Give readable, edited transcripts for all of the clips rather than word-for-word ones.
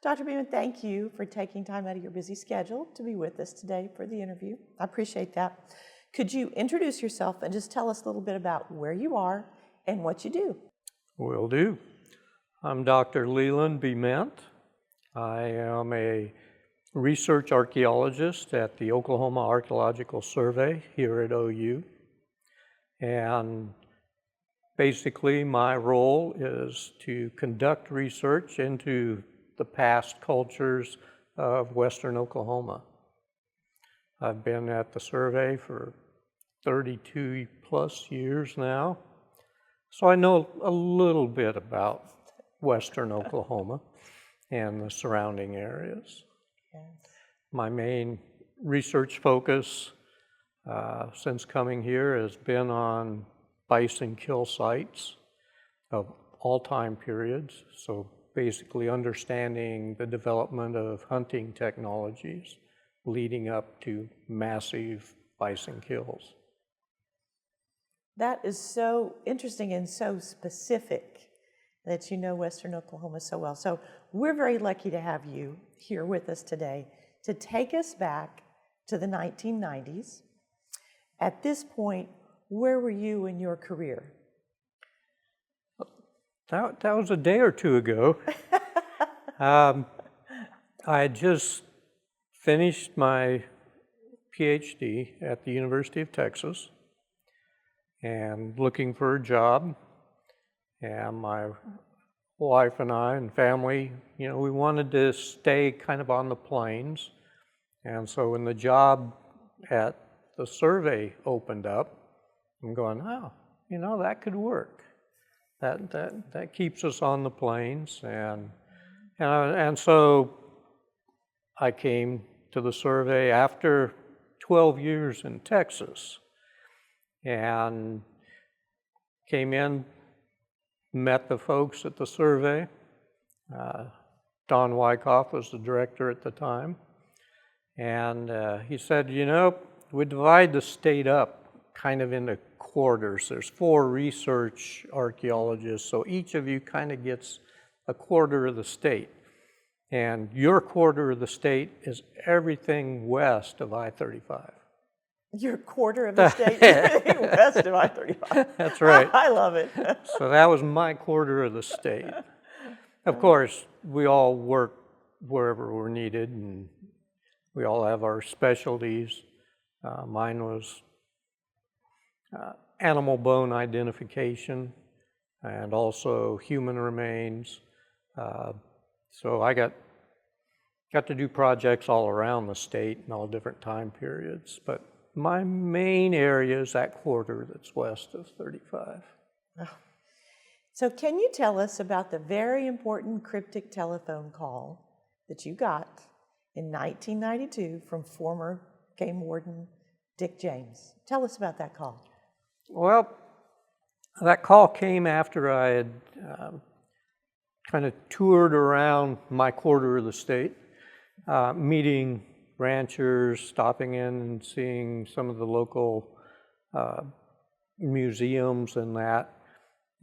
Dr. Bement, thank you for taking time out of your busy schedule to be with us today for the interview. I appreciate that. Could you introduce yourself and just tell us a little bit about where you are and what you do? Will do. I'm Dr. Leland Bement. I am a research archaeologist at the Oklahoma Archaeological Survey here at OU. And basically my role is to conduct research into the past cultures of western Oklahoma. I've been at the survey for 32 plus years now, so I know a little bit about western Oklahoma and the surrounding areas. Yes. My main research focus since coming here has been on bison kill sites of all time periods, so basically understanding the development of hunting technologies leading up to massive bison kills. That is so interesting and so specific that you know western Oklahoma so well. So we're very lucky to have you here with us today to take us back to the 1990s. At this point, where were you in your career? That was a day or two ago. I had just finished my PhD at the University of Texas and looking for a job. And my wife and I and family, we wanted to stay kind of on the plains. And so when the job at the survey opened up, I'm going, oh, that could work. That keeps us on the plains. And so I came to the survey after 12 years in Texas and came in, met the folks at the survey. Don Wyckoff was the director at the time. And he said, we divide the state up kind of into quarters. There's 4 research archaeologists, so each of you kind of gets a quarter of the state. And your quarter of the state is everything west of I-35. Your quarter of the state west of I-35. That's right. I love it. So that was my quarter of the state. Of course, we all work wherever we're needed, and we all have our specialties. Mine was animal bone identification and also human remains. So I got to do projects all around the state in all different time periods, but my main area is that quarter that's west of 35. Oh. So can you tell us about the very important cryptic telephone call that you got in 1992 from former game warden Dick James? Tell us about that call. Well, that call came after I had kind of toured around my quarter of the state, meeting ranchers, stopping in and seeing some of the local museums and that.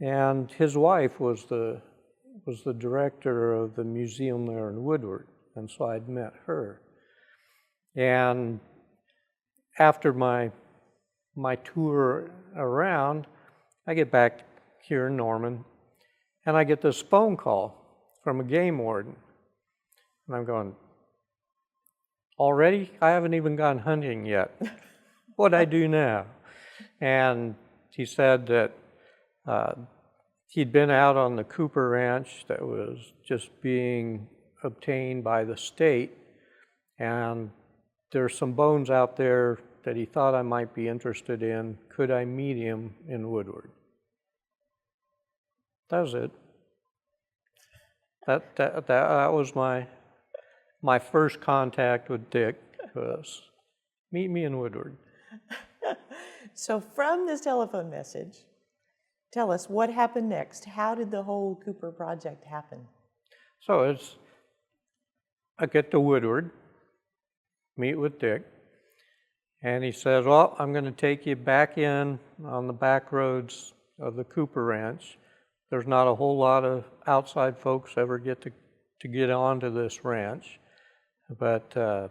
And his wife was the director of the museum there in Woodward, and so I'd met her. And after my tour around, I get back here in Norman, and I get this phone call from a game warden. And I'm going, already? I haven't even gone hunting yet. What'd I do now? And he said that he'd been out on the Cooper Ranch that was just being obtained by the state, and there's some bones out there that he thought I might be interested in. Could I meet him in Woodward? That was it. That was my first contact with Dick, was meet me in Woodward. So from this telephone message, tell us what happened next. How did the whole Cooper project happen? So I get to Woodward, meet with Dick, and he says, well, I'm going to take you back in on the back roads of the Cooper Ranch. There's not a whole lot of outside folks ever get to to get onto this ranch, but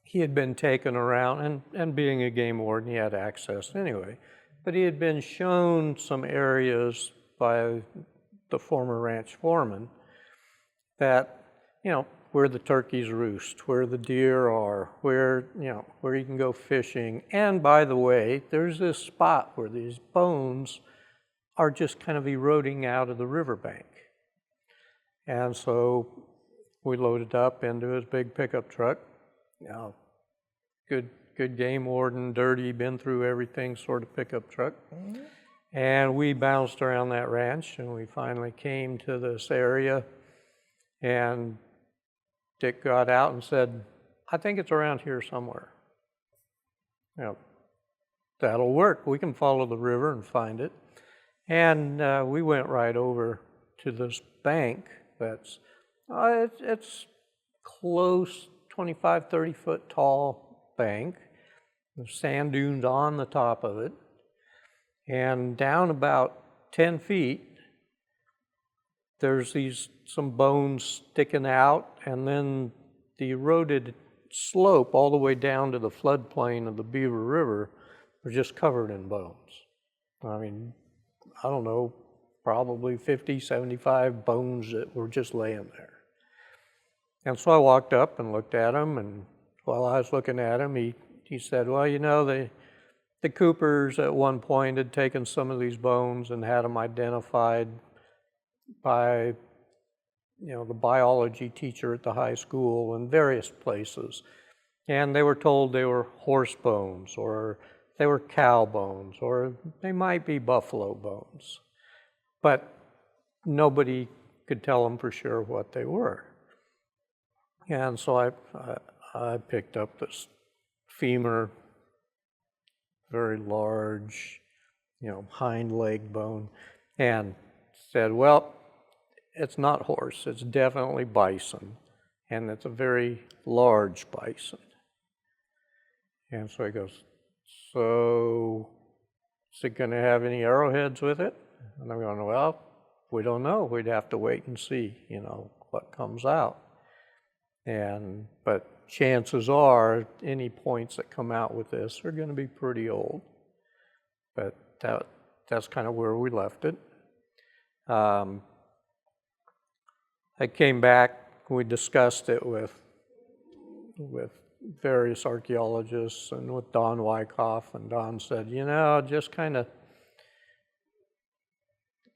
he had been taken around, and being a game warden, he had access anyway. But he had been shown some areas by the former ranch foreman that, where the turkeys roost, where the deer are, where you can go fishing. And by the way, there's this spot where these bones are just kind of eroding out of the riverbank. And so we loaded up into his big pickup truck. Good game warden, dirty, been through everything sort of pickup truck. Mm-hmm. And we bounced around that ranch, and we finally came to this area, and Dick got out and said, I think it's around here somewhere. That'll work. We can follow the river and find it. And we went right over to this bank that's, it's close, 25, 30 foot tall bank. There's sand dunes on the top of it. And down about 10 feet, there's some bones sticking out, and then the eroded slope all the way down to the floodplain of the Beaver River was just covered in bones. I mean, I don't know, probably 50, 75 bones that were just laying there. And so I walked up and looked at him, and while I was looking at him, he said, well, the Coopers at one point had taken some of these bones and had them identified by, the biology teacher at the high school and various places. And they were told they were horse bones, or they were cow bones, or they might be buffalo bones. But nobody could tell them for sure what they were. And so I picked up this femur, very large, hind leg bone, and said, well, it's not horse, it's definitely bison, and it's a very large bison. And so he goes, so is it going to have any arrowheads with it? And I'm going, well, we don't know. We'd have to wait and see, what comes out. But chances are any points that come out with this are going to be pretty old. But that's kind of where we left it. I came back, we discussed it with various archaeologists and with Don Wyckoff, and Don said, just kind of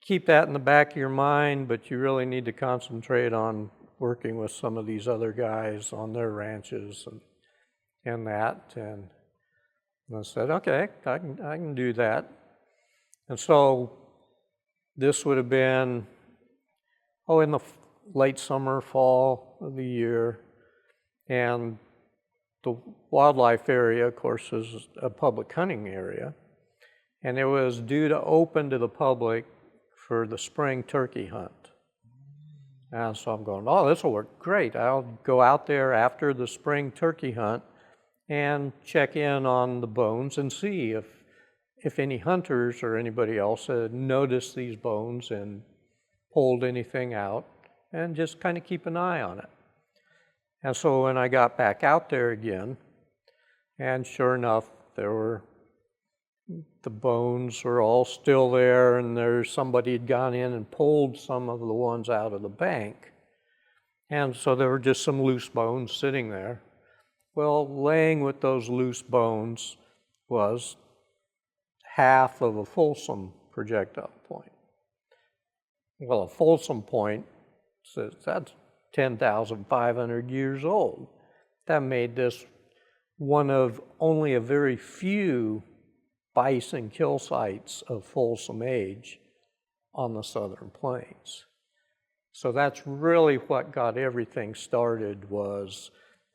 keep that in the back of your mind, but you really need to concentrate on working with some of these other guys on their ranches and that. And I said, okay, I can do that. And so this would have been, in the late summer, fall of the year. And the wildlife area, of course, is a public hunting area. And it was due to open to the public for the spring turkey hunt. And so I'm going, this will work great. I'll go out there after the spring turkey hunt and check in on the bones and see if any hunters or anybody else had noticed these bones and pulled anything out, and just kind of keep an eye on it. And so when I got back out there again, and sure enough, the bones were all still there, and somebody had gone in and pulled some of the ones out of the bank. And so there were just some loose bones sitting there. Well, laying with those loose bones was half of a Folsom projectile point. Well, a Folsom point says that's 10,500 years old. That made this one of only a very few bison kill sites of Folsom age on the southern plains. So that's really what got everything started, was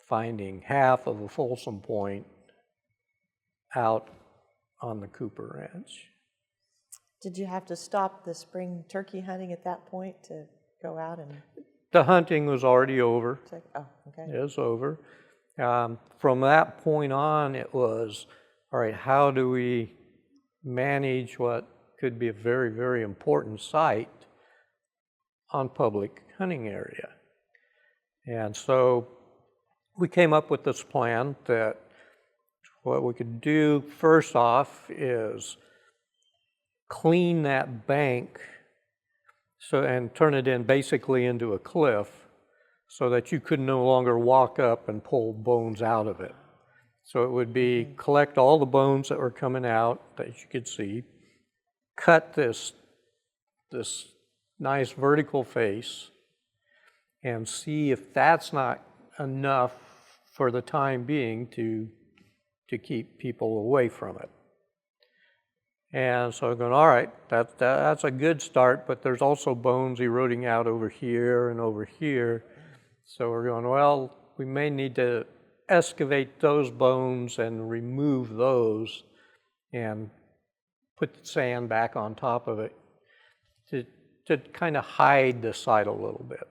finding half of a Folsom point out on the Cooper Ranch. Did you have to stop the spring turkey hunting at that point to go out and... The hunting was already over. Okay. It was over. From that point on, it was, all right, how do we manage what could be a very, very important site on public hunting area? And so we came up with this plan that what we could do first off is clean that bank and turn it in basically into a cliff so that you could no longer walk up and pull bones out of it. So it would be collect all the bones that were coming out that you could see, cut this nice vertical face, and see if that's not enough for the time being to keep people away from it. And so I'm going, all right, that's a good start, but there's also bones eroding out over here and over here. So we're going, well, we may need to excavate those bones and remove those and put the sand back on top of it to kind of hide the site a little bit.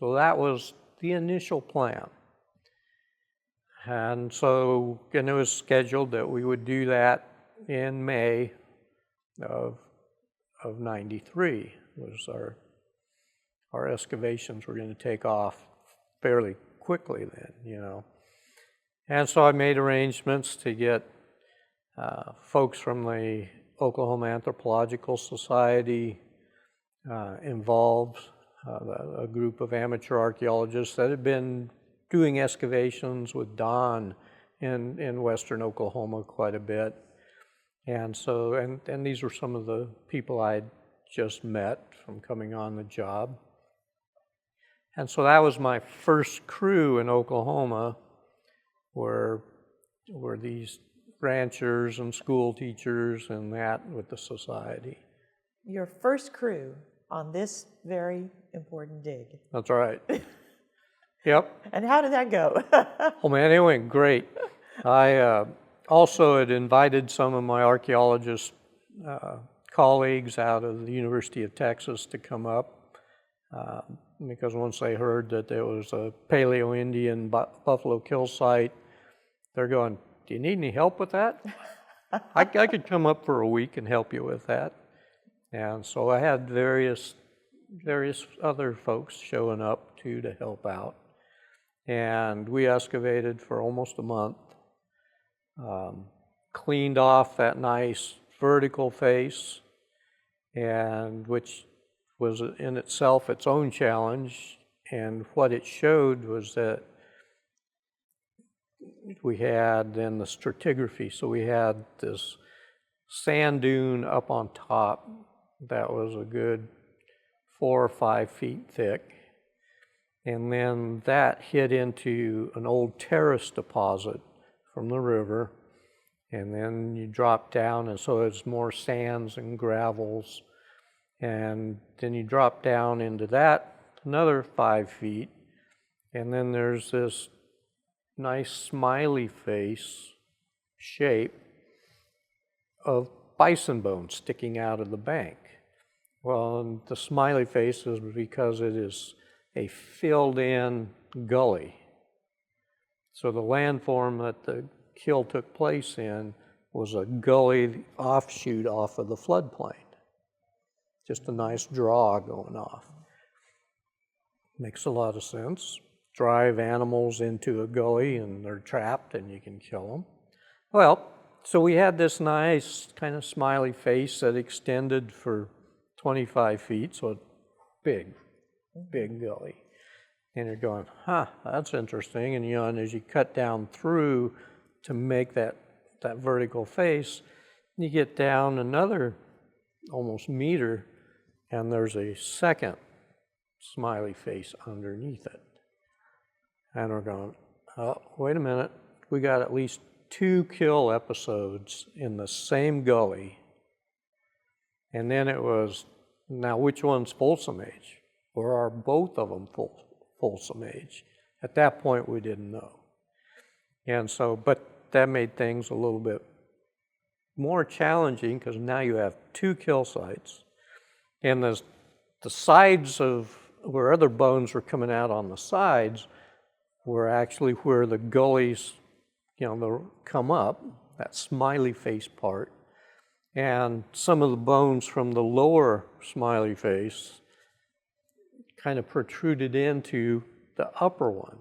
So that was the initial plan. And so, and it was scheduled that we would do that in May of 93 was our excavations were going to take off fairly quickly then, you know. And so I made arrangements to get folks from the Oklahoma Archaeological Society involved, a group of amateur archaeologists that had been doing excavations with Don in western Oklahoma quite a bit. And so, and these were some of the people I'd just met from coming on the job. And so that was my first crew in Oklahoma, were these ranchers and school teachers and that with the society. Your first crew on this very important dig. That's right. Yep. And how did that go? Oh man, it went great. I also had invited some of my archaeologist colleagues out of the University of Texas to come up because once they heard that there was a Paleo-Indian buffalo kill site, they're going, do you need any help with that? I could come up for a week and help you with that. And so I had various other folks showing up too to help out. And we excavated for almost a month, cleaned off that nice vertical face, and which was in itself its own challenge. And what it showed was that we had then the stratigraphy. So we had this sand dune up on top that was a good 4 or 5 feet thick. And then that hit into an old terrace deposit from the river. And then you drop down, and so it's more sands and gravels. And then you drop down into that, another 5 feet. And then there's this nice smiley face shape of bison bones sticking out of the bank. Well, and the smiley face is because it is a filled-in gully. So the landform that the kill took place in was a gully offshoot off of the floodplain. Just a nice draw going off. Makes a lot of sense. Drive animals into a gully and they're trapped and you can kill them. Well, so we had this nice kind of smiley face that extended for 25 feet, so big gully. And you're going, huh, that's interesting. And, you know, and as you cut down through to make that vertical face, you get down another almost meter, and there's a second smiley face underneath it. And we're going, oh, wait a minute, we got at least 2 kill episodes in the same gully. And then it was, now which one's Folsom age? Or are both of them Folsom age? At that point, we didn't know. And so, but that made things a little bit more challenging because now you have 2 kill sites. And the sides of where other bones were coming out on the sides were actually where the gullies, you know, come up, that smiley face part. And some of the bones from the lower smiley face kind of protruded into the upper one.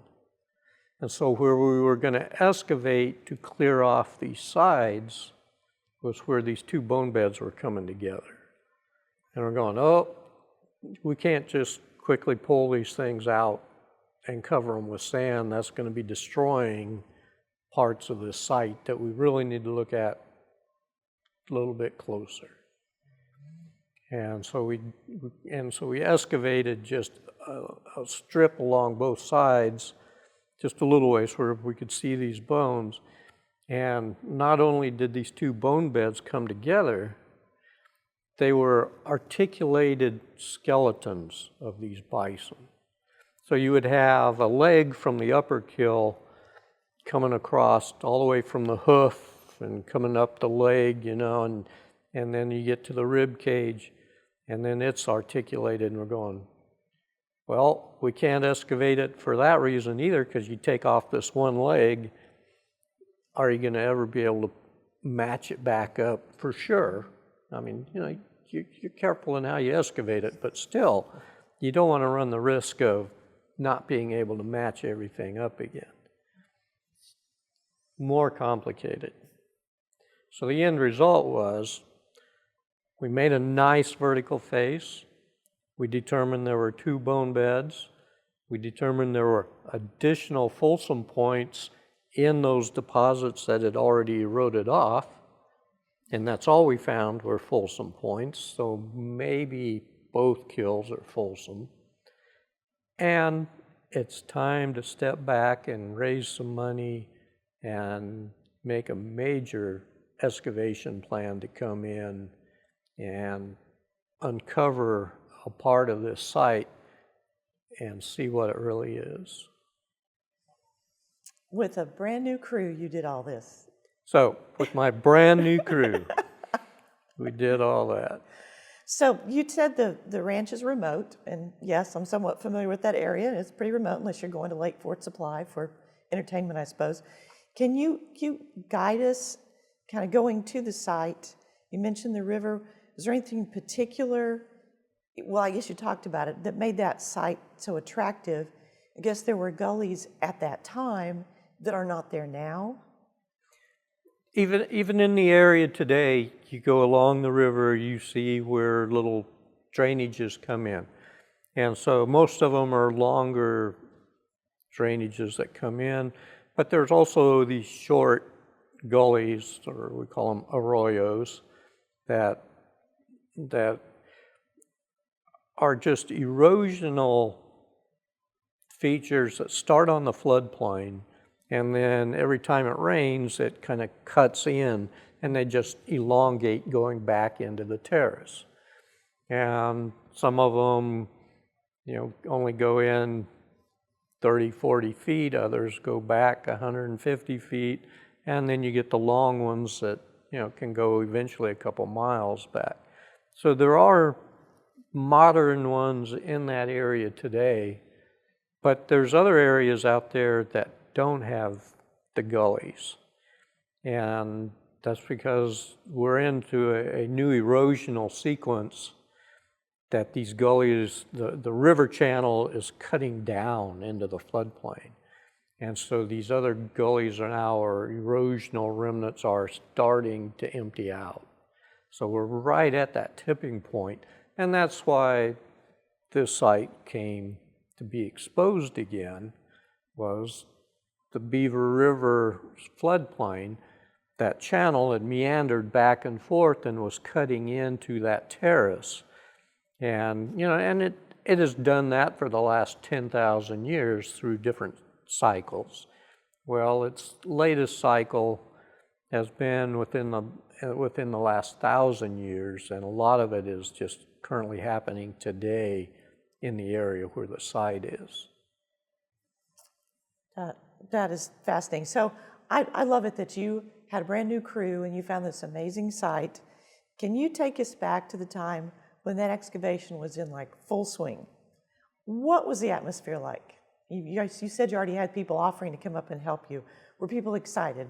And so where we were going to excavate to clear off these sides was where these two bone beds were coming together. And we're going, oh, we can't just quickly pull these things out and cover them with sand. That's going to be destroying parts of this site that we really need to look at a little bit closer. And so we excavated just a strip along both sides, just a little ways where we could see these bones. And not only did these two bone beds come together, they were articulated skeletons of these bison. So you would have a leg from the upper kill coming across all the way from the hoof and coming up the leg, you know, and then you get to the rib cage, and then it's articulated, and we're going, well, we can't excavate it for that reason either, because you take off this one leg, are you going to ever be able to match it back up? For sure. I mean, you know, you're careful in how you excavate it, but still, you don't want to run the risk of not being able to match everything up again. More complicated. So the end result was we made a nice vertical face. We determined there were two bone beds. We determined there were additional Folsom points in those deposits that had already eroded off. And that's all we found were Folsom points. So maybe both kills are Folsom. And it's time to step back and raise some money and make a major excavation plan to come in and uncover a part of this site and see what it really is. With a brand new crew, you did all this. So, with my brand new crew, we did all that. So you said the ranch is remote, and yes, I'm somewhat familiar with that area. It's pretty remote unless you're going to Lake Fort Supply for entertainment, I suppose. Can you guide us kind of going to the site? You mentioned the river. Is there anything in particular, well, I guess you talked about it, that made that site so attractive? I guess there were gullies at that time that are not there now. Even in the area today, you go along the river, you see where little drainages come in. And so most of them are longer drainages that come in, but there's also these short gullies, or we call them arroyos, that are just erosional features that start on the floodplain, and then every time it rains, it kind of cuts in, and they just elongate going back into the terrace. And some of them, you know, only go in 30, 40 feet, others go back 150 feet, and then you get the long ones that, you know, can go eventually a couple miles back. So there are modern ones in that area today, but there's other areas out there that don't have the gullies. And that's because we're into a new erosional sequence that these gullies, the river channel is cutting down into the floodplain. And so these other gullies are now, or erosional remnants are starting to empty out. So we're right at that tipping point. And that's why this site came to be exposed again, was the Beaver River floodplain. That channel had meandered back and forth and was cutting into that terrace. And, you know, and it has done that for the last 10,000 years through different cycles. Well, its latest cycle has been within the last 1,000 years, and a lot of it is just currently happening today in the area where the site is. That is fascinating. So I love it that you had a brand new crew and you found this amazing site. Can you take us back to the time when that excavation was in like full swing? What was the atmosphere like? You said you already had people offering to come up and help you. Were people excited?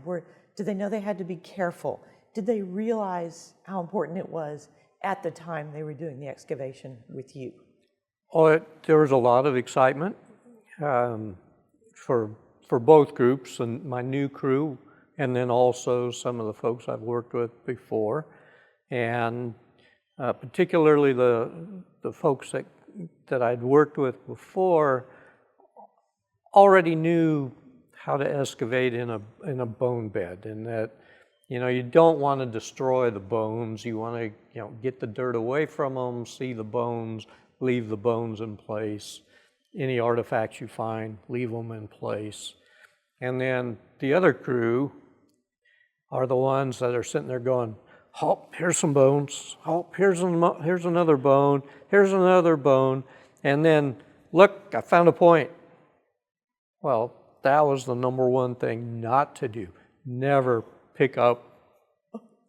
Did they know they had to be careful? Did they realize how important it was at the time they were doing the excavation with you? Oh, there was a lot of excitement. for both groups and my new crew, and then also some of the folks I've worked with before, and particularly the folks that I'd worked with before already knew how to excavate in a bone bed, and that you don't want to destroy the bones. You want to get the dirt away from them, see the bones, leave the bones in place. Any artifacts you find, leave them in place. And then the other crew are the ones that are sitting there going, "Oh, here's some bones. Oh, here's another bone. Here's another bone." And then, "Look, I found a point." Well, that was the number one thing not to do. Never pick up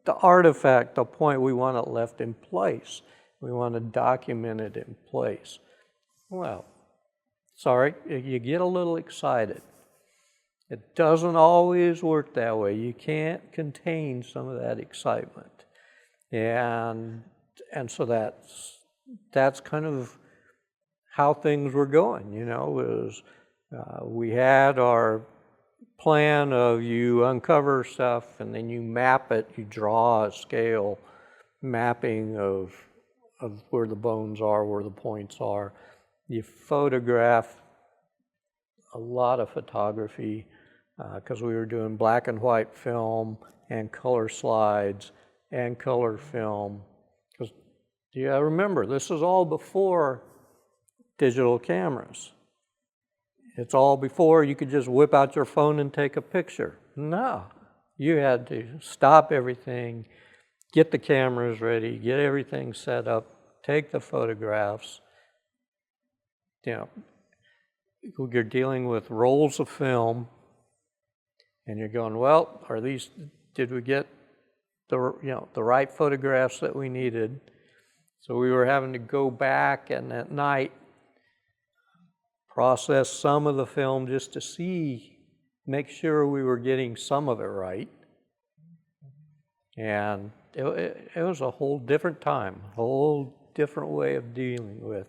the artifact, the point. We want it left in place. We want to document it in place. Well, sorry, you get a little excited. It doesn't always work that way. You can't contain some of that excitement. And so that's kind of how things were going, we had our plan of you uncover stuff and then you map it, you draw a scale mapping of where the bones are, where the points are. You photograph, a lot of photography, because we were doing black and white film and color slides and color film. Because remember, this is all before digital cameras. It's all before you could just whip out your phone and take a picture. No, you had to stop everything, get the cameras ready, get everything set up, take the photographs. You're dealing with rolls of film, and you're going, well, did we get the right photographs that we needed? So we were having to go back and at night process some of the film just to make sure we were getting some of it right. And it was a whole different time, a whole different way of dealing with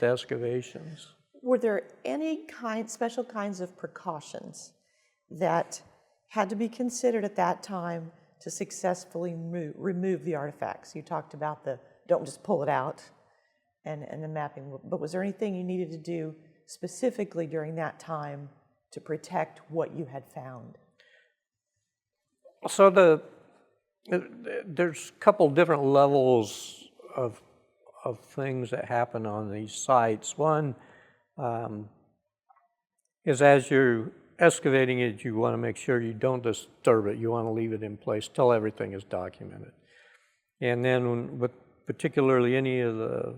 excavations. Were there any special kinds of precautions that had to be considered at that time to successfully remove the artifacts? You talked about don't just pull it out and the mapping, but was there anything you needed to do specifically during that time to protect what you had found? So there's a couple different levels of things that happen on these sites. One is as you're excavating it, you want to make sure you don't disturb it. You want to leave it in place till everything is documented. And then with particularly any of the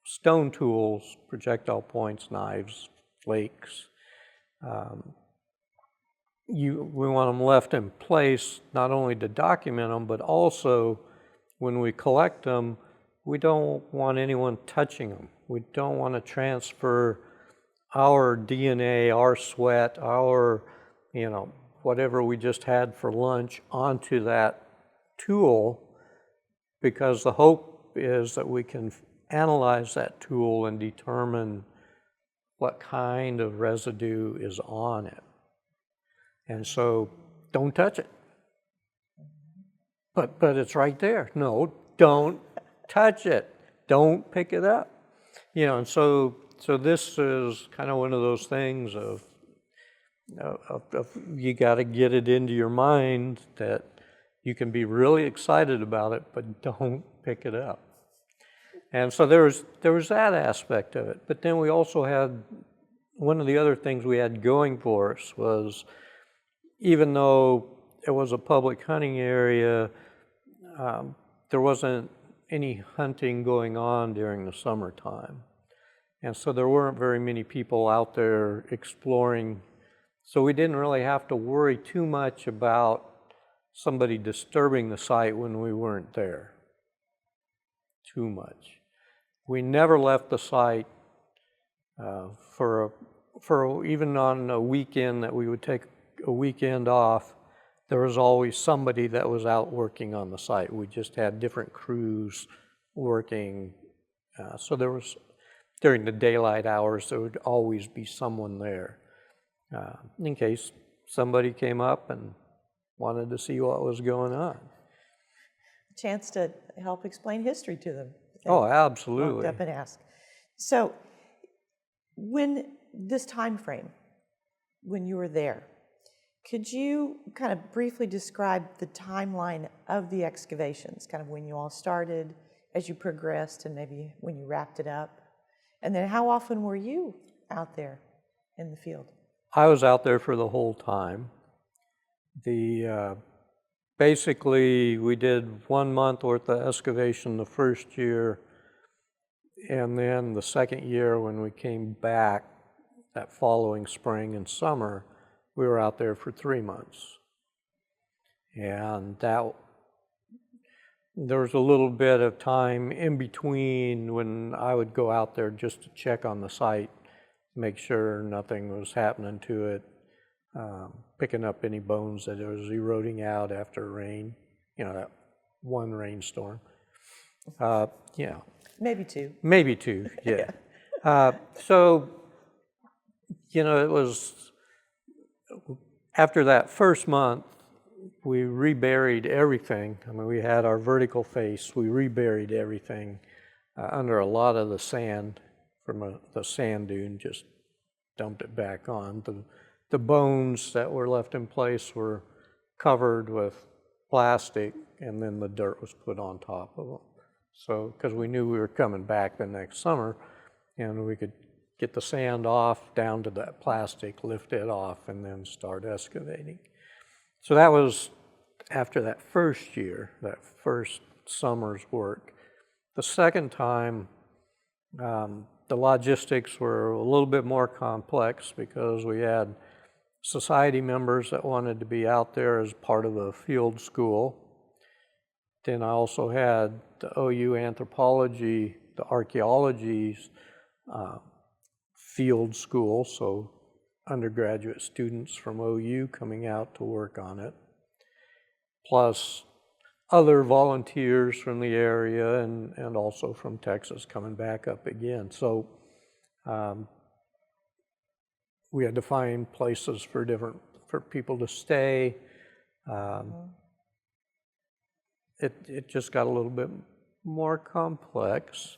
stone tools, projectile points, knives, flakes, we want them left in place not only to document them, but also when we collect them, we don't want anyone touching them. We don't want to transfer our DNA, our sweat, our, whatever we just had for lunch onto that tool, because the hope is that we can analyze that tool and determine what kind of residue is on it. And so don't touch it. But it's right there. No, don't touch it. Don't pick it up. And so this is kind of one of those things of you got to get it into your mind that you can be really excited about it, but don't pick it up. And so there was that aspect of it. But then we also had, one of the other things we had going for us was, even though it was a public hunting area, there wasn't any hunting going on during the summertime. And so there weren't very many people out there exploring. So we didn't really have to worry too much about somebody disturbing the site when we weren't there. Too much. We never left the site for even on a weekend that we would take a weekend off. There was always somebody that was out working on the site. We just had different crews working. So there was during the daylight hours, there would always be someone there in case somebody came up and wanted to see what was going on. Chance to help explain history to them. Oh, Walked absolutely. up and asked. So, when this time frame, when you were there, could you kind of briefly describe the timeline of the excavations, kind of when you all started, as you progressed, and maybe when you wrapped it up? And then how often were you out there in the field? I was out there for the whole time. Basically, we did 1 month worth of excavation the first year, and then the second year when we came back, that following spring and summer, we were out there for 3 months. And there was a little bit of time in between when I would go out there just to check on the site, make sure nothing was happening to it, picking up any bones that it was eroding out after rain, that one rainstorm. Maybe two. Maybe two, yeah. So, it was, after that first month, we reburied everything. I mean, we had our vertical face. We reburied everything under a lot of the sand from the sand dune, just dumped it back on. The bones that were left in place were covered with plastic, and then the dirt was put on top of them. So, because we knew we were coming back the next summer, and we could get the sand off down to that plastic, lift it off, and then start excavating. So that was after that first year, that first summer's work. The second time, the logistics were a little bit more complex because we had society members that wanted to be out there as part of a field school. Then I also had the OU anthropology, the archaeology's field school, so undergraduate students from OU coming out to work on it, plus other volunteers from the area and also from Texas coming back up again. So we had to find places for people to stay. It just got a little bit more complex,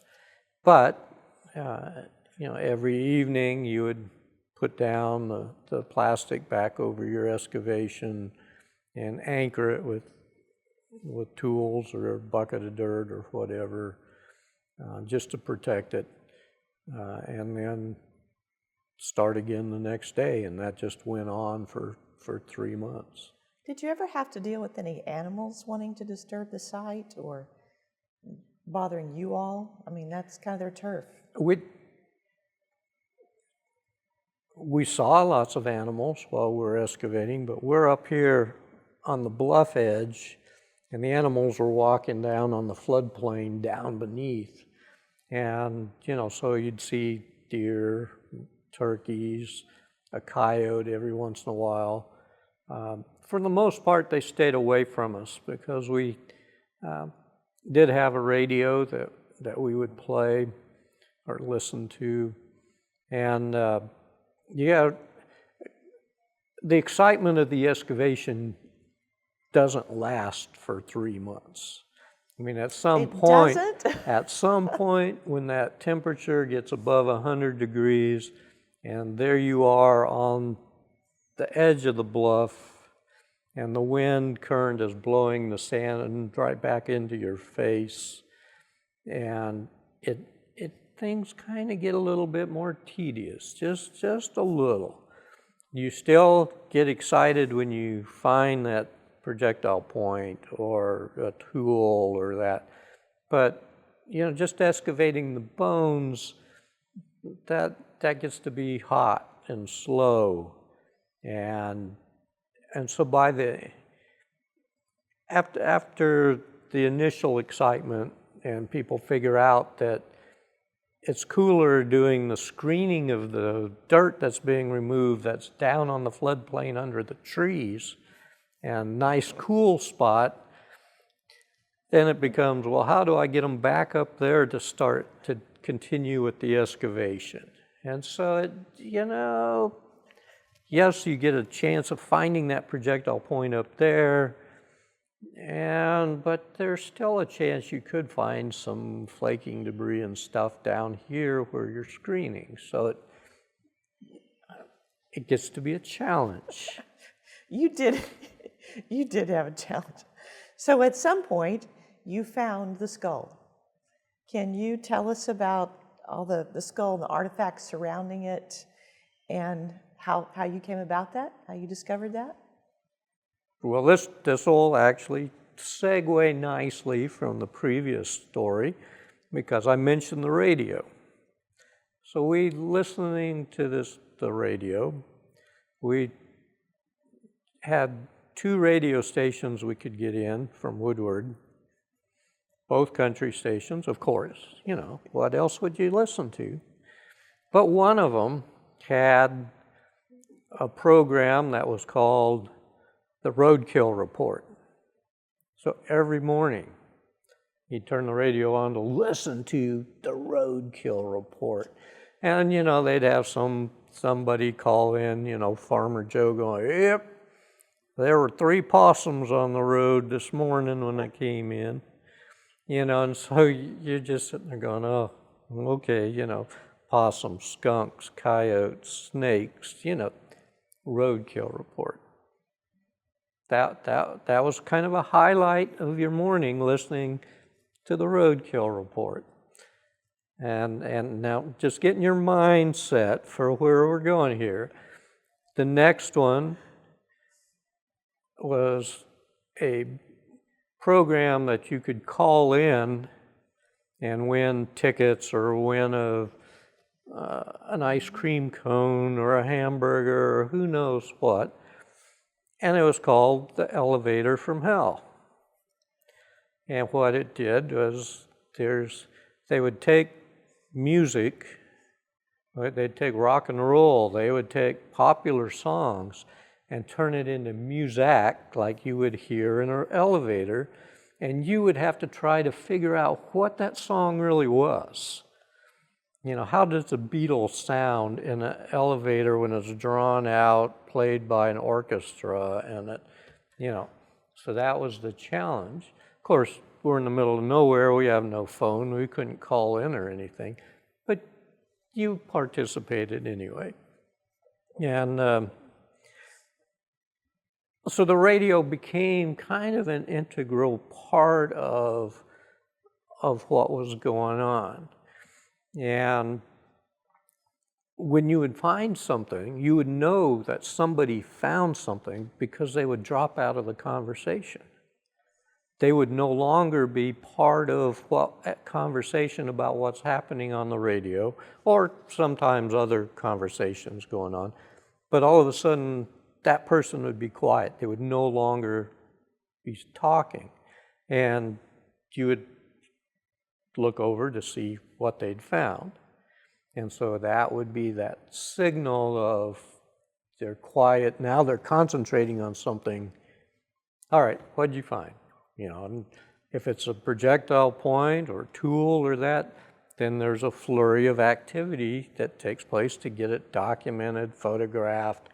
but every evening you would put down the plastic back over your excavation and anchor it with tools or a bucket of dirt or whatever, just to protect it, and then start again the next day, and that just went on for 3 months. Did you ever have to deal with any animals wanting to disturb the site or bothering you all? I mean, that's kind of their turf. We saw lots of animals while we were excavating, but we're up here on the bluff edge, and the animals were walking down on the floodplain down beneath. And, so you'd see deer, turkeys, a coyote every once in a while. For the most part, they stayed away from us because we did have a radio that we would play or listen to. And the excitement of the excavation doesn't last for 3 months. I mean, at some point, when that temperature gets above 100 degrees, and there you are on the edge of the bluff, and the wind current is blowing the sand right back into your face, and things kind of get a little bit more tedious, just a little. You still get excited when you find that projectile point or a tool or that, but just excavating the bones, that gets to be hot and slow, and so after the initial excitement and people figure out that it's cooler doing the screening of the dirt that's being removed that's down on the floodplain under the trees and nice cool spot, then it becomes, well, how do I get them back up there to start to continue with the excavation. And so, yes, you get a chance of finding that projectile point up there, but there's still a chance you could find some flaking debris and stuff down here where you're screening. So it gets to be a challenge. You did have a challenge. So at some point, you found the skull. Can you tell us about all the skull and the artifacts surrounding it and how you came about that, how you discovered that? Well, this will actually segue nicely from the previous story because I mentioned the radio. So listening to the radio, we had 2 radio stations we could get in from Woodward, both country stations, of course. What else would you listen to? But one of them had a program that was called the Roadkill Report. So every morning, he'd turn the radio on to listen to the Roadkill Report. And, they'd have somebody call in, Farmer Joe going, "Yep, there were 3 possums on the road this morning when I came in." And so you're just sitting there going, "Oh, okay, possums, skunks, coyotes, snakes, Roadkill Report." That was kind of a highlight of your morning, listening to the Roadkill Report. And now just getting your mind set for where we're going here. The next one was a program that you could call in and win tickets or win an ice cream cone or a hamburger or who knows what. And it was called The Elevator from Hell. And what it did was they would take music, right? They'd take rock and roll, they would take popular songs and turn it into muzak like you would hear in an elevator, and you would have to try to figure out what that song really was. How does the Beatles sound in an elevator when it's drawn out, played by an orchestra, and so that was the challenge. Of course, we're in the middle of nowhere, we have no phone, we couldn't call in or anything, but you participated anyway. And so the radio became kind of an integral part of what was going on. And when you would find something, you would know that somebody found something because they would drop out of the conversation. They would no longer be part of that conversation about what's happening on the radio, or sometimes other conversations going on. But all of a sudden, that person would be quiet. They would no longer be talking. And you would look over to see what they'd found. And so that would be that signal of they're quiet. Now they're concentrating on something. All right, what'd you find? And if it's a projectile point or tool or that, then there's a flurry of activity that takes place to get it documented, photographed,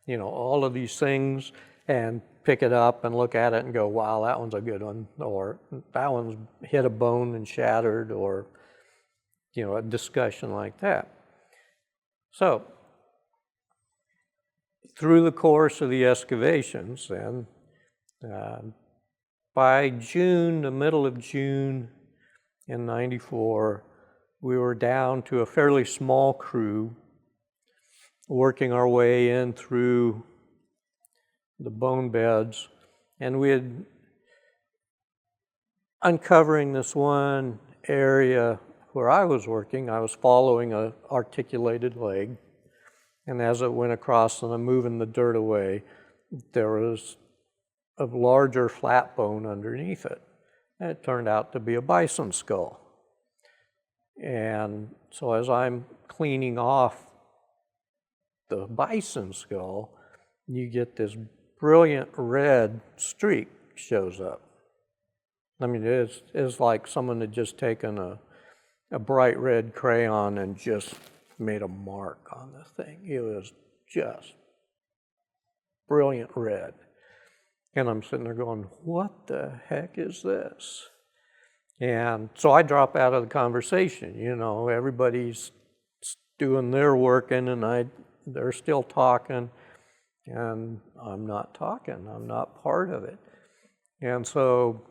all of these things, and pick it up and look at it and go, wow, that one's a good one, or that one's hit a bone and shattered, or, a discussion like that. So, through the course of the excavations, then, by June, the middle of June in '94, we were down to a fairly small crew working our way in through the bone beds, and we had uncovering this one area where I was working. I was following an articulated leg, and as it went across and I'm moving the dirt away, there was a larger flat bone underneath it, and it turned out to be a bison skull. And so as I'm cleaning off the bison skull, you get this brilliant red streak shows up. I mean, it's like someone had just taken a bright red crayon and just made a mark on the thing. It was just brilliant red. And I'm sitting there going, what the heck is this? And so I drop out of the conversation. You know, everybody's doing their working and they're still talking, and I'm not talking. I'm not part of it. And so,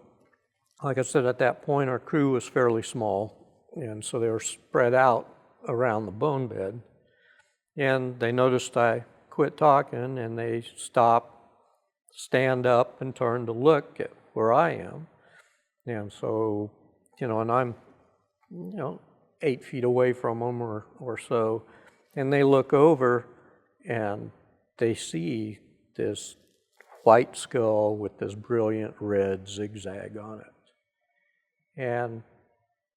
like I said, at that point, our crew was fairly small, and so they were spread out around the bone bed. And they noticed I quit talking, and they stopped, stand up, and turn to look at where I am. And so, you know, and I'm, 8 feet away from them or so, and they look over and they see this white skull with this brilliant red zigzag on it. And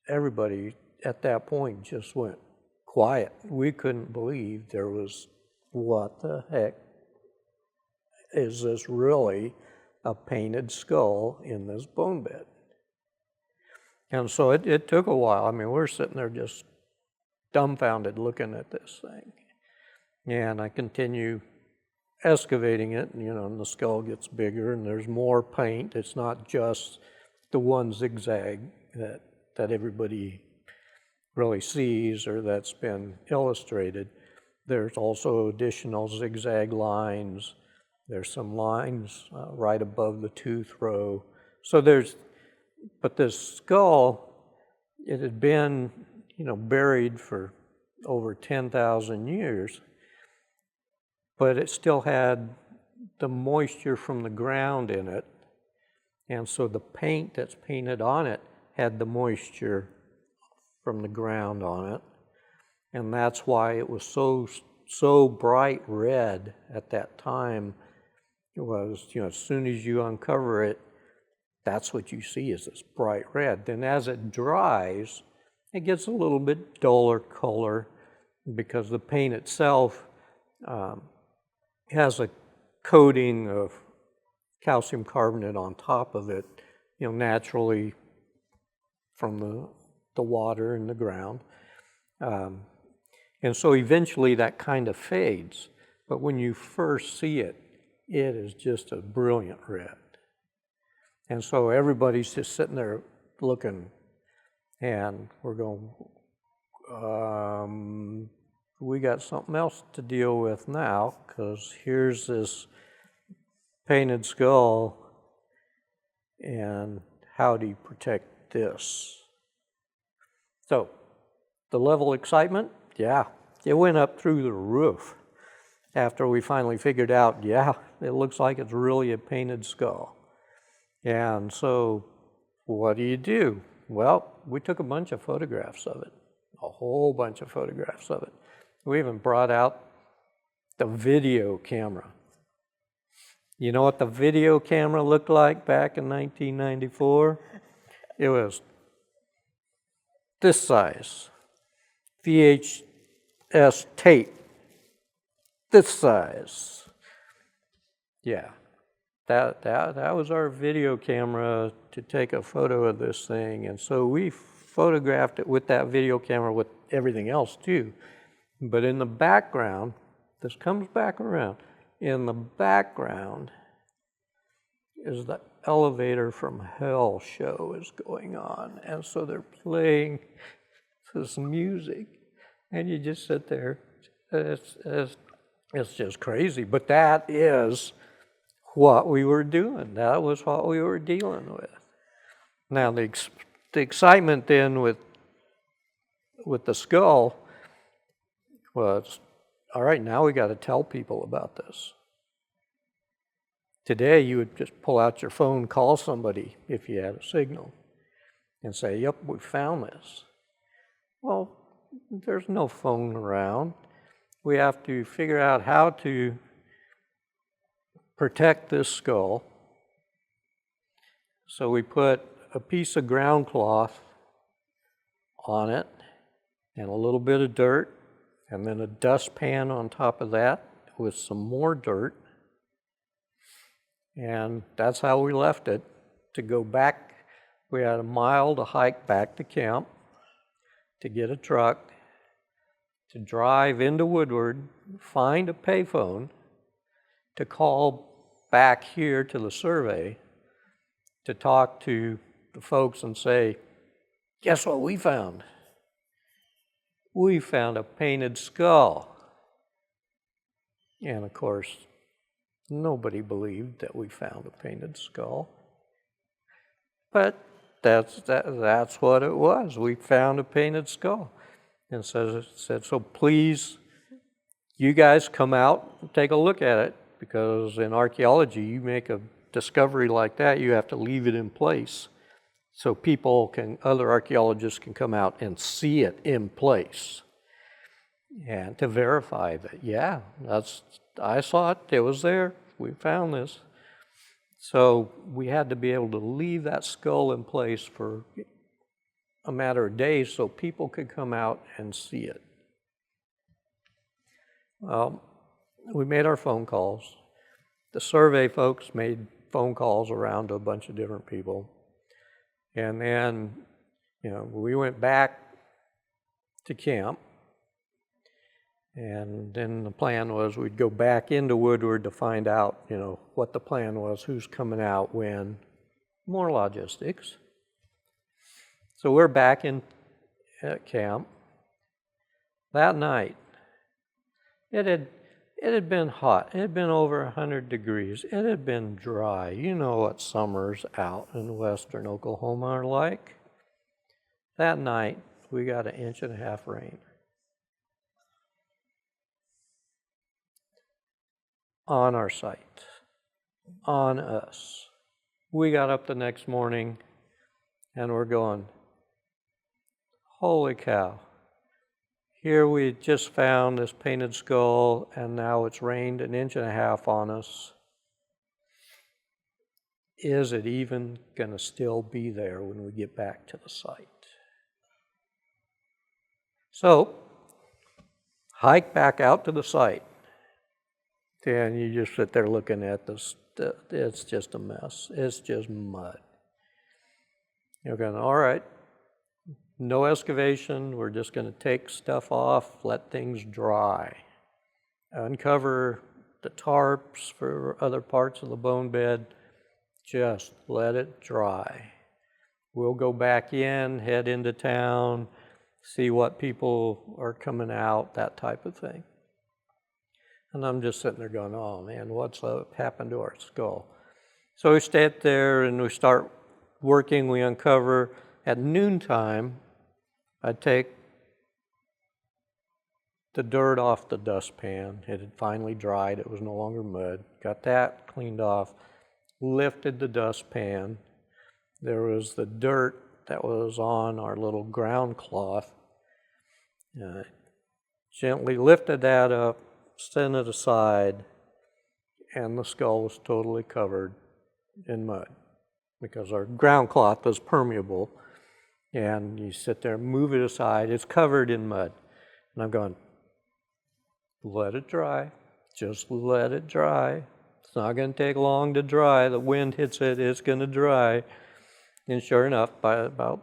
everybody at that point just went quiet. We couldn't believe there was, what the heck? Is this really a painted skull in this bone bed? And so it took a while. I mean, we're sitting there just dumbfounded looking at this thing. And I continue excavating it, and the skull gets bigger and there's more paint. It's not just the one zigzag that everybody really sees or that's been illustrated. There's also additional zigzag lines. There's some lines right above the tooth row. But this skull, it had been, buried for over 10,000 years, but it still had the moisture from the ground in it. And so the paint that's painted on it had the moisture from the ground on it. And that's why it was so bright red at that time. It was, as soon as you uncover it, that's what you see is this bright red. Then as it dries, it gets a little bit duller color because the paint itself has a coating of calcium carbonate on top of it, naturally from the water in the ground. And so eventually that kind of fades. But when you first see it, it is just a brilliant red. And so everybody's just sitting there looking, and we're going, we got something else to deal with now, because here's this painted skull, and how do you protect this? So, the level of excitement, yeah, it went up through the roof after we finally figured out, yeah, it looks like it's really a painted skull. And so, what do? Well, we took a bunch of photographs of it, a whole bunch of photographs of it. We even brought out the video camera. You know what the video camera looked like back in 1994? It was this size, VHS tape, this size. Yeah. That was our video camera to take a photo of this thing. And so we photographed it with that video camera with everything else too. But in the background, this comes back around, in the background is the Elevator from Hell show is going on. And so they're playing this music and you just sit there. It's just crazy. But that is what we were doing. That was what we were dealing with. Now the excitement then with the skull was, all right, now we got to tell people about this. Today you would just pull out your phone, call somebody if you had a signal, and say, yep, we found this. Well, there's no phone around. We have to figure out how to protect this skull. So we put a piece of ground cloth on it and a little bit of dirt and then a dustpan on top of that with some more dirt. And that's how we left it. To go back, we had a mile to hike back to camp to get a truck, to drive into Woodward, find a payphone, to call back here to the survey, to talk to the folks and say, guess what we found? We found a painted skull. And of course, nobody believed that we found a painted skull. But that's what it was. We found a painted skull. And said, so please, you guys come out and take a look at it, because in archaeology, you make a discovery like that, you have to leave it in place so other archaeologists can come out and see it in place. And to verify that, yeah, I saw it, it was there, we found this. So we had to be able to leave that skull in place for a matter of days so people could come out and see it. Well, we made our phone calls. The survey folks made phone calls around to a bunch of different people. And then, we went back to camp. And then the plan was we'd go back into Woodward to find out, what the plan was, who's coming out when, more logistics. So we're back at camp. That night, it had been hot. It had been over 100 degrees. It had been dry. You know what summers out in western Oklahoma are like. That night, we got 1.5 inches rain. On our site, on us. We got up the next morning and we're going, holy cow. Here we just found this painted skull and now it's rained 1.5 inches on us. Is it even going to still be there when we get back to the site? So, hike back out to the site. And you just sit there looking at this, it's just a mess. It's just mud. You're going, all right, no excavation. We're just going to take stuff off, let things dry. Uncover the tarps for other parts of the bone bed. Just let it dry. We'll go back in, head into town, see what people are coming out, that type of thing. And I'm just sitting there going, oh man, what's happened to our skull? So we stay up there and we start working, we uncover. At noontime, I take the dirt off the dustpan. It had finally dried, it was no longer mud. Got that cleaned off, lifted the dustpan. There was the dirt that was on our little ground cloth. Gently lifted that up, sent it aside, and the skull was totally covered in mud because our ground cloth was permeable. And you sit there, move it aside, it's covered in mud. And I'm going, let it dry, just let it dry. It's not going to take long to dry. The wind hits it, it's going to dry. And sure enough, by about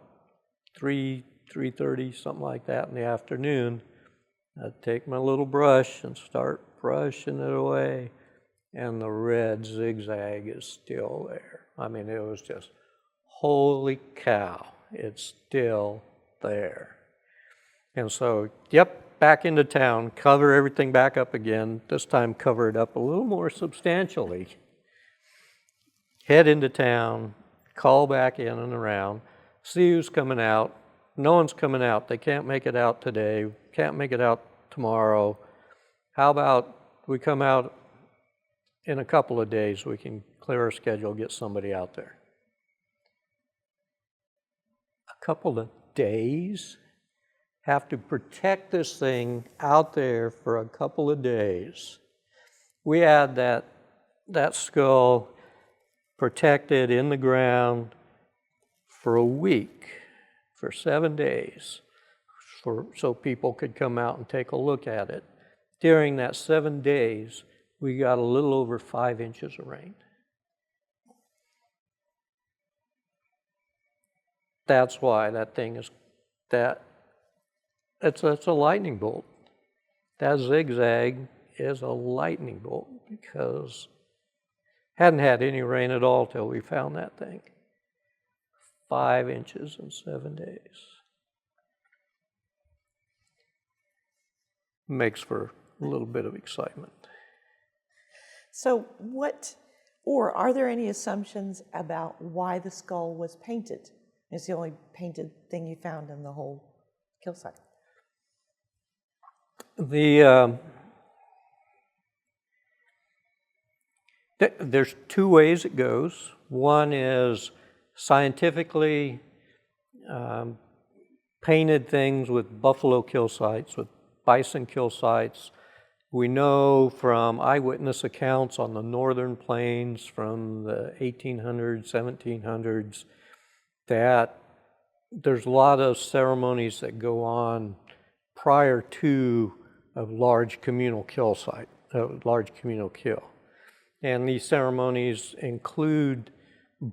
3:30, something like that in the afternoon, I'd take my little brush and start brushing it away, and the red zigzag is still there. I mean, it was just, holy cow, it's still there. And so, back into town, cover everything back up again, this time cover it up a little more substantially. Head into town, call back in and around, see who's coming out. No one's coming out. They can't make it out today, can't make it out tomorrow. How about we come out in a couple of days, we can clear our schedule, get somebody out there. A couple of days? Have to protect this thing out there for a couple of days. We had that skull protected in the ground for a week, for 7 days, so people could come out and take a look at it. During that 7 days, we got a little over 5 inches of rain. That's why that thing is, that it's a lightning bolt. That zigzag is a lightning bolt because hadn't had any rain at all till we found that thing. 5 inches in 7 days. Makes for a little bit of excitement. So are there any assumptions about why the skull was painted? It's the only painted thing you found in the whole kill site. There's 2 ways it goes. One is scientifically painted things with buffalo kill sites, with bison kill sites. We know from eyewitness accounts on the northern plains from the 1800s, 1700s, that there's a lot of ceremonies that go on prior to a large communal kill site, a large communal kill. And these ceremonies include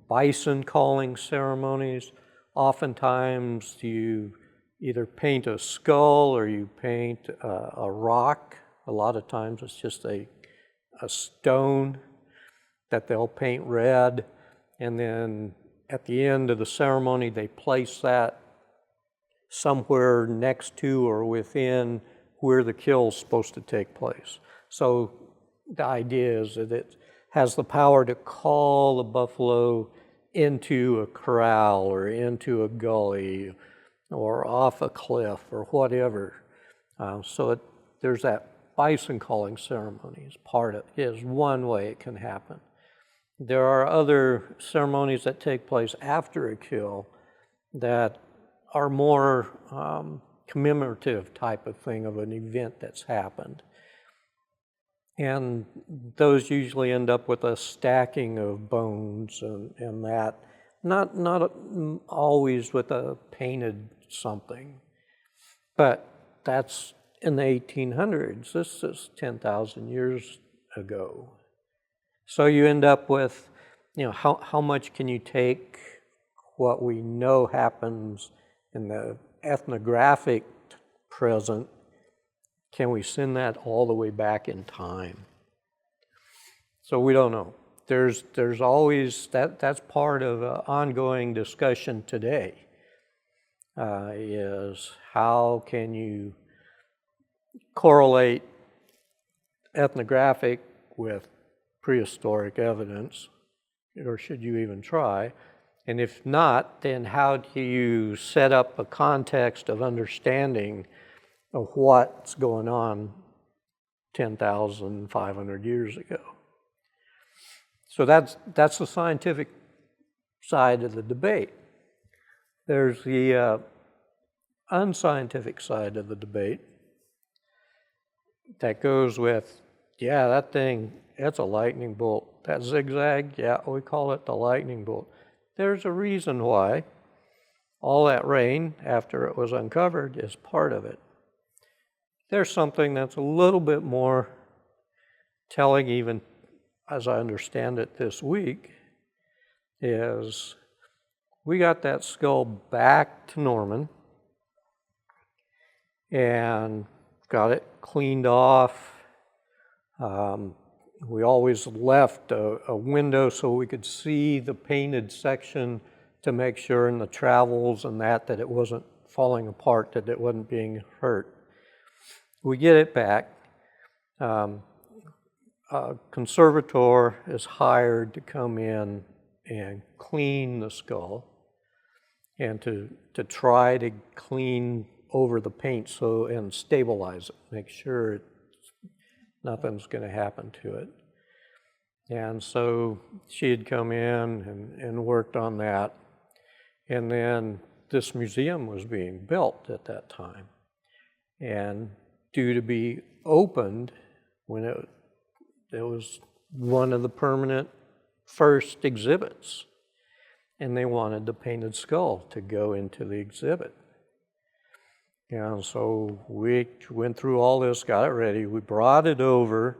bison calling ceremonies. Oftentimes you either paint a skull or you paint a rock. A lot of times it's just a stone that they'll paint red, and then at the end of the ceremony they place that somewhere next to or within where the kill is supposed to take place. So the idea is that it has the power to call the buffalo into a corral or into a gully or off a cliff or whatever. There's that bison calling ceremony is one way it can happen. There are other ceremonies that take place after a kill that are more commemorative type of thing of an event that's happened. And those usually end up with a stacking of bones and that, not always with a painted something, but that's in the 1800s. This is 10,000 years ago. So you end up with, how much can you take what we know happens in the ethnographic present? Can we send that all the way back in time? So we don't know. There's always, that's part of an ongoing discussion today, is how can you correlate ethnographic with prehistoric evidence, or should you even try? And if not, then how do you set up a context of understanding of what's going on 10,500 years ago? So that's the scientific side of the debate. There's the unscientific side of the debate that goes with, that thing, that's a lightning bolt. That zigzag, we call it the lightning bolt. There's a reason why all that rain after it was uncovered is part of it. There's something that's a little bit more telling, even as I understand it this week, is we got that skull back to Norman and got it cleaned off. We always left a window so we could see the painted section to make sure in the travels and that it wasn't falling apart, that it wasn't being hurt. We get it back. A conservator is hired to come in and clean the skull and to try to clean over the paint and stabilize it, make sure nothing's going to happen to it. And so she had come in and worked on that. And then this museum was being built at that time and due to be opened when it was one of the permanent first exhibits. And they wanted the painted skull to go into the exhibit. And so we went through all this, got it ready. We brought it over,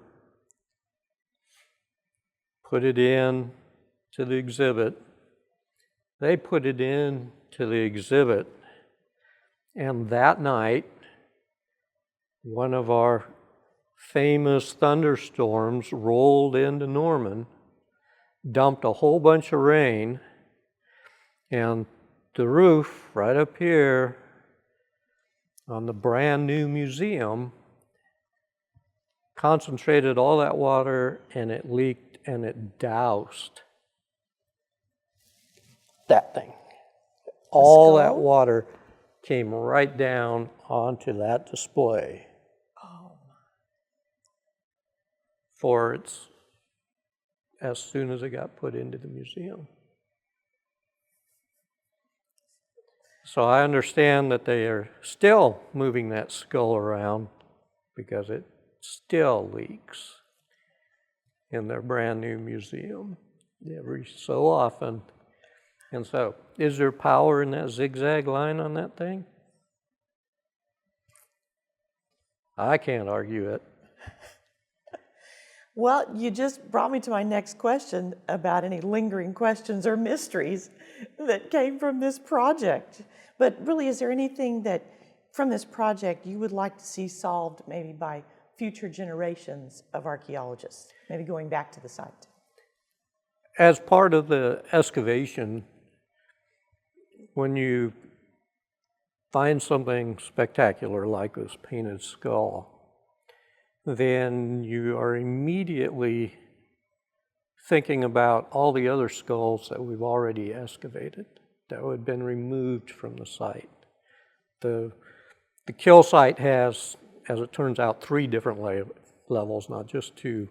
put it in to the exhibit. They put it in to the exhibit, and that night one of our famous thunderstorms rolled into Norman, dumped a whole bunch of rain, and the roof right up here on the brand new museum concentrated all that water, and it leaked and it doused that thing. All that water came right down onto that display. Oh. For its, as soon as it got put into the museum. So I understand that they are still moving that skull around because it still leaks in their brand new museum every so often. And so, is there power in that zigzag line on that thing? I can't argue it. Well, you just brought me to my next question about any lingering questions or mysteries that came from this project. But really, is there anything that from this project you would like to see solved maybe by future generations of archaeologists, maybe going back to the site? As part of the excavation, when you find something spectacular like this painted skull, then you are immediately thinking about all the other skulls that we've already excavated that had been removed from the site. The kill site has, as it turns out, 3 different levels, not just 2.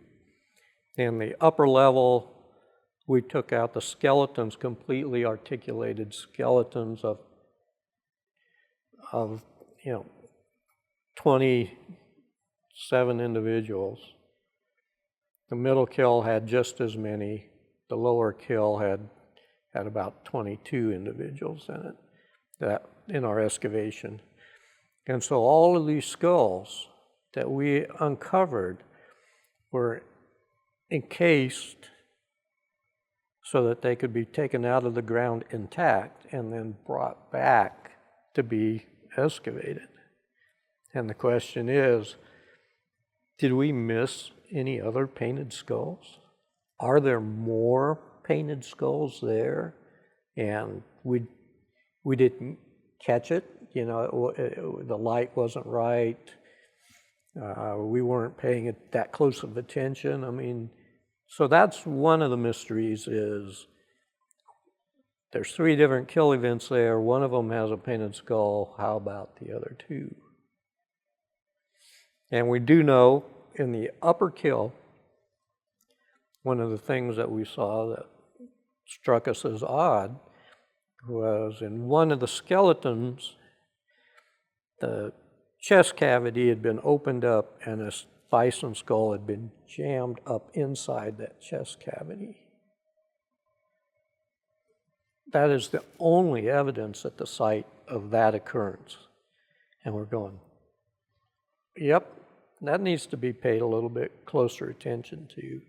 In the upper level, we took out the skeletons, completely articulated skeletons of 27 individuals. The middle kill had just as many. The lower kill had about 22 individuals in it, that in our excavation. And so all of these skulls that we uncovered were encased so that they could be taken out of the ground intact and then brought back to be excavated. And the question is, did we miss any other painted skulls? Are there more painted skulls there? And we didn't catch it. The light wasn't right. We weren't paying it that close of attention. I mean, so that's one of the mysteries is there's 3 different kill events there. One of them has a painted skull. How about the other 2? And we do know in the upper kill, one of the things that we saw that struck us as odd was in one of the skeletons, the chest cavity had been opened up and a bison skull had been jammed up inside that chest cavity. That is the only evidence at the site of that occurrence. And we're going, yep, that needs to be paid a little bit closer attention to.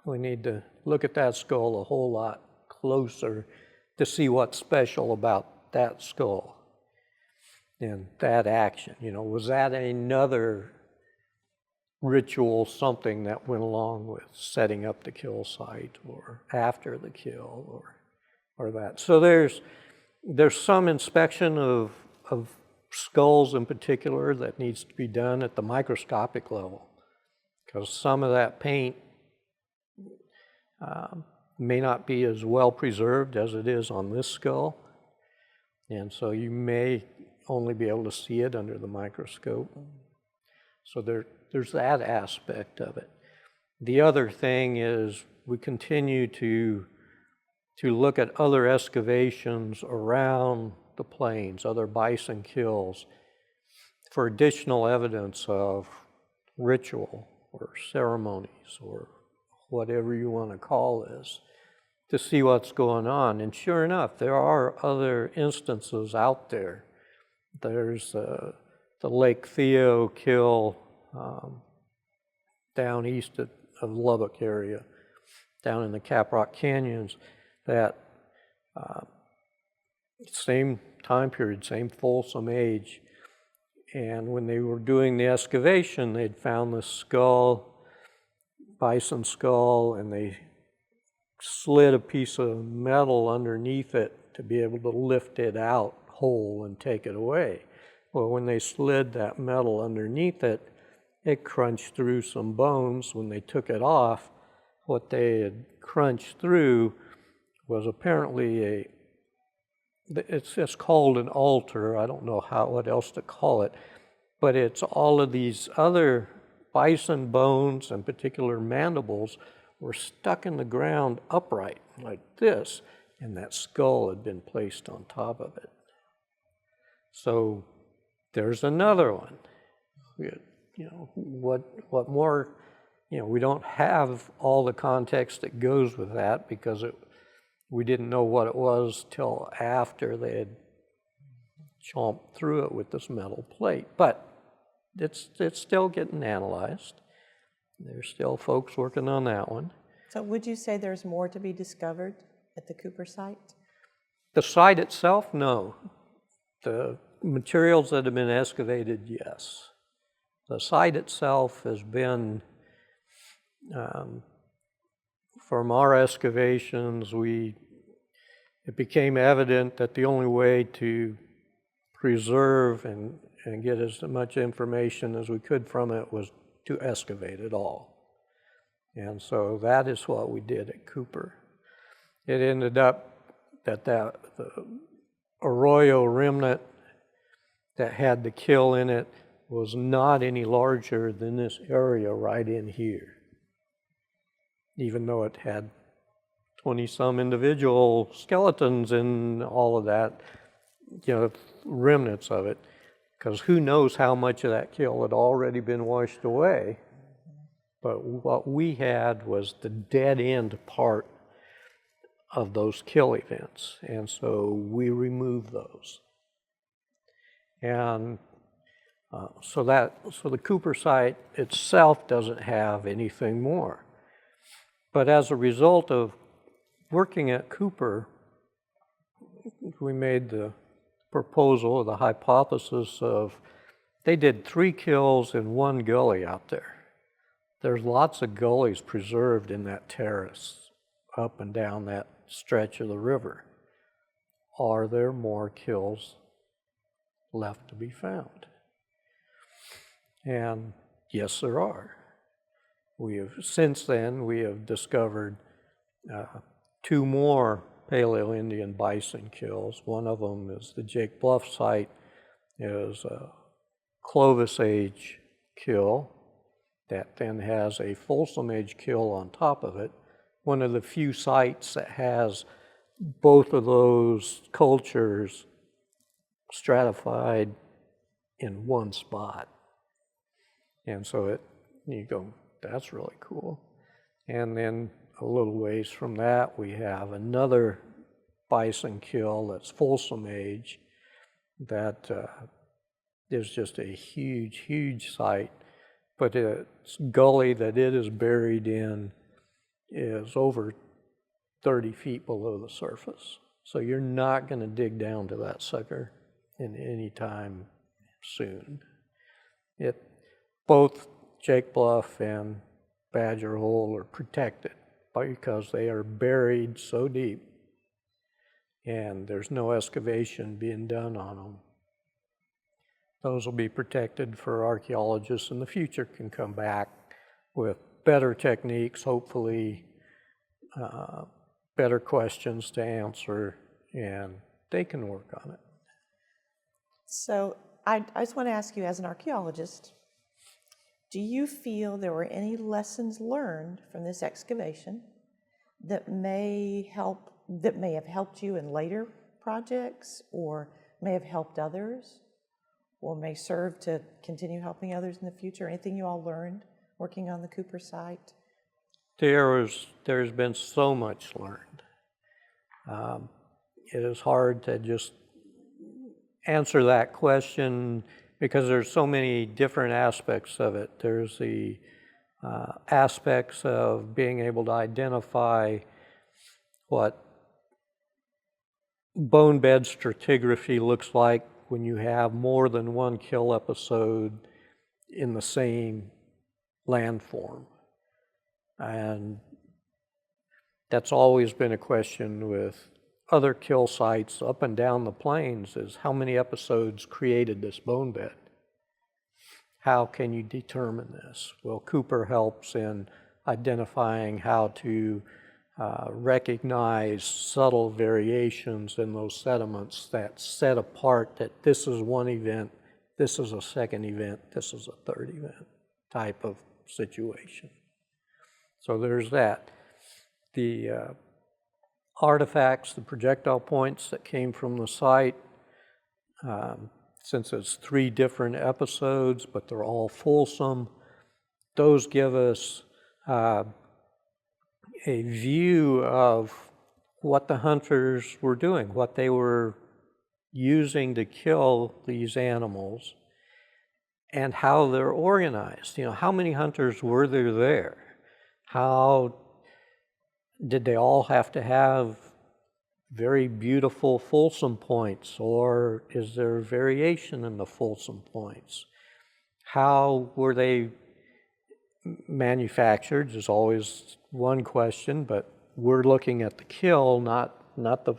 We need to look at that skull a whole lot closer to see what's special about that skull and that action. Was that another ritual, something that went along with setting up the kill site or after the kill or that? So there's some inspection of skulls in particular that needs to be done at the microscopic level, because some of that paint may not be as well preserved as it is on this skull, and so you may only be able to see it under the microscope. So there's that aspect of it. The other thing is we continue to look at other excavations around the plains, other bison kills, for additional evidence of ritual or ceremonies or whatever you want to call this, to see what's going on. And sure enough, there are other instances out there. There's the Lake Theo kill down east of Lubbock area, down in the Caprock Canyons, that same time period, same Folsom age, And when they were doing the excavation, they'd found the skull, bison skull, and they slid a piece of metal underneath it to be able to lift it out whole and take it away. Well, when they slid that metal underneath it, it crunched through some bones. When they took it off, what they had crunched through was apparently it's called an altar. I don't know what else to call it, but it's all of these other bison bones, in particular mandibles, were stuck in the ground upright like this, and that skull had been placed on top of it. So there's another one. What more? We don't have all the context that goes with that because we didn't know what it was till after they had chomped through it with this metal plate. But it's still getting analyzed. There's still folks working on that one. So would you say there's more to be discovered at the Cooper site? The site itself, no. The materials that have been excavated, yes. The site itself has been, from our excavations, it became evident that the only way to preserve and get as much information as we could from it was to excavate it all. And so that is what we did at Cooper. It ended up that the arroyo remnant that had the kill in it was not any larger than this area right in here, even though it had 20-some individual skeletons and all of that, remnants of it, because who knows how much of that kill had already been washed away. But what we had was the dead end part of those kill events, and so we removed those. And so the Cooper site itself doesn't have anything more. But as a result of working at Cooper, we made the proposal, the hypothesis of they did 3 kills in one gully out there. There's lots of gullies preserved in that terrace up and down that stretch of the river. Are there more kills left to be found? And yes, there are. Since then, we have discovered 2 more Paleoindian bison kills. One of them is the Jake Bluff site, is a Clovis age kill that then has a Folsom age kill on top of it. One of the few sites that has both of those cultures stratified in one spot. And so you go, that's really cool. And then a little ways from that, we have another bison kill that's Folsom age that is just a huge, huge site. But its gully that it is buried in is over 30 feet below the surface. So you're not going to dig down to that sucker in any time soon. Both Jake Bluff and Badger Hole are protected because they are buried so deep and there's no excavation being done on them. Those will be protected for archaeologists in the future, can come back with better techniques, hopefully better questions to answer, and they can work on it. So I just want to ask you, as an archaeologist, do you feel there were any lessons learned from this excavation that may have helped you in later projects, or may have helped others, or may serve to continue helping others in the future? Anything you all learned working on the Cooper site? There's been so much learned. It is hard to just answer that question because there's so many different aspects of it. There's the aspects of being able to identify what bone bed stratigraphy looks like when you have more than one kill episode in the same landform. And that's always been a question with other kill sites up and down the plains, is how many episodes created this bone bed? How can you determine this? Well, Cooper helps in identifying how to recognize subtle variations in those sediments that set apart that this is one event, this is a second event, this is a third event type of situation. So there's that. The artifacts, the projectile points that came from the site, since it's 3 different episodes, but they're all Folsom, those give us a view of what the hunters were doing, what they were using to kill these animals, and how they're organized. You know, how many hunters were there? How did they all have to have very beautiful Folsom points, or is there variation in the Folsom points? How were they manufactured is always one question, but we're looking at the kill, not the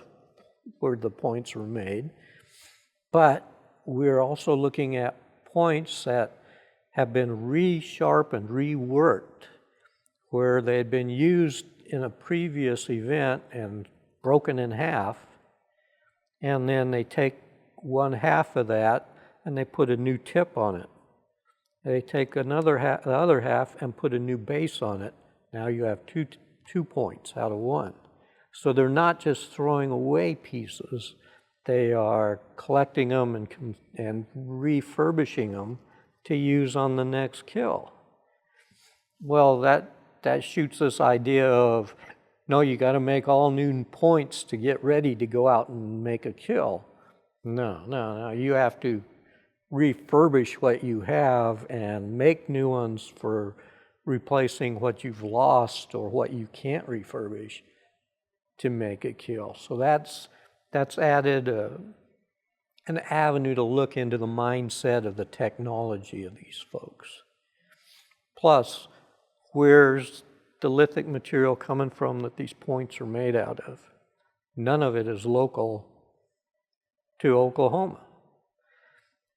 where the points were made. But we're also looking at points that have been resharpened, reworked, where they had been used in a previous event and broken in half, and then they take one half of that and they put a new tip on it. They take the other half and put a new base on it. Now you have two points out of one. So they're not just throwing away pieces, they are collecting them and refurbishing them to use on the next kill. Well, that shoots this idea of, no, you got to make all new points to get ready to go out and make a kill. No, you have to refurbish what you have and make new ones for replacing what you've lost or what you can't refurbish to make a kill. So that's added an avenue to look into the mindset of the technology of these folks. Plus, where's the lithic material coming from that these points are made out of? None of it is local to Oklahoma.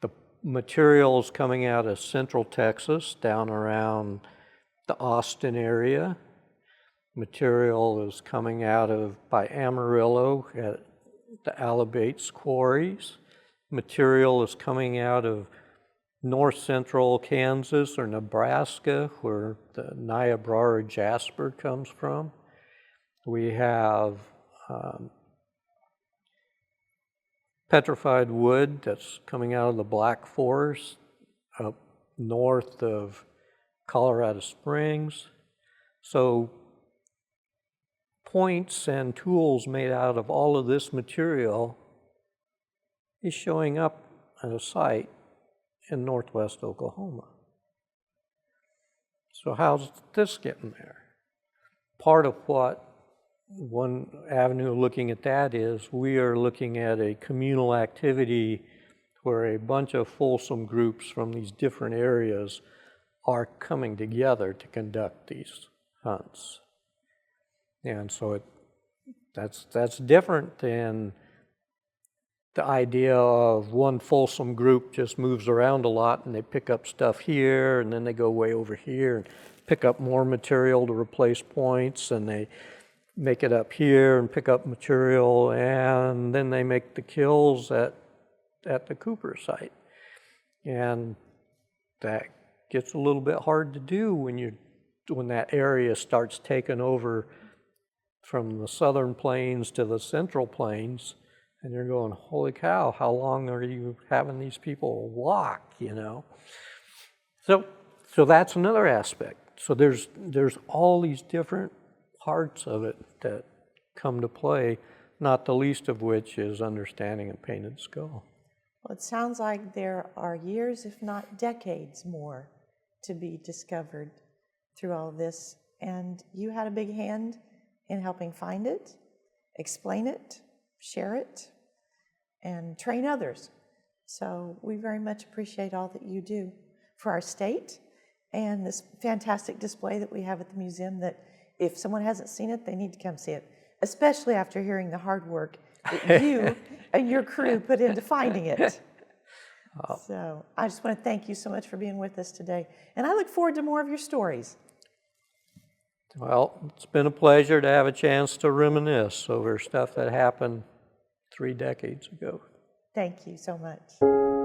The materials coming out of central Texas, down around the Austin area. Material is coming out of by Amarillo at the Alabates quarries. Material is coming out of north central Kansas or Nebraska, where the Niobrara jasper comes from. We have petrified wood that's coming out of the Black Forest up north of Colorado Springs. So points and tools made out of all of this material is showing up at a site in northwest Oklahoma. So how's this getting there? Part of what one avenue of looking at that is we are looking at a communal activity where a bunch of Folsom groups from these different areas are coming together to conduct these hunts. And so that's different than the idea of one Folsom group just moves around a lot and they pick up stuff here and then they go way over here and pick up more material to replace points, and they make it up here and pick up material, and then they make the kills at the Cooper site. And that gets a little bit hard to do when that area starts taking over from the southern plains to the central plains, and you're going, holy cow, how long are you having these people walk, you know? So that's another aspect. So there's all these different parts of it that come to play, not the least of which is understanding a painted skull. Well, it sounds like there are years, if not decades more, to be discovered through all of this. And you had a big hand in helping find it, explain it, share it, and train others. So we very much appreciate all that you do for our state and this fantastic display that we have at the museum that if someone hasn't seen it, they need to come see it, especially after hearing the hard work that you and your crew put into finding it. So I just want to thank you so much for being with us today. And I look forward to more of your stories. Well, it's been a pleasure to have a chance to reminisce over stuff that happened 3 decades ago. Thank you so much.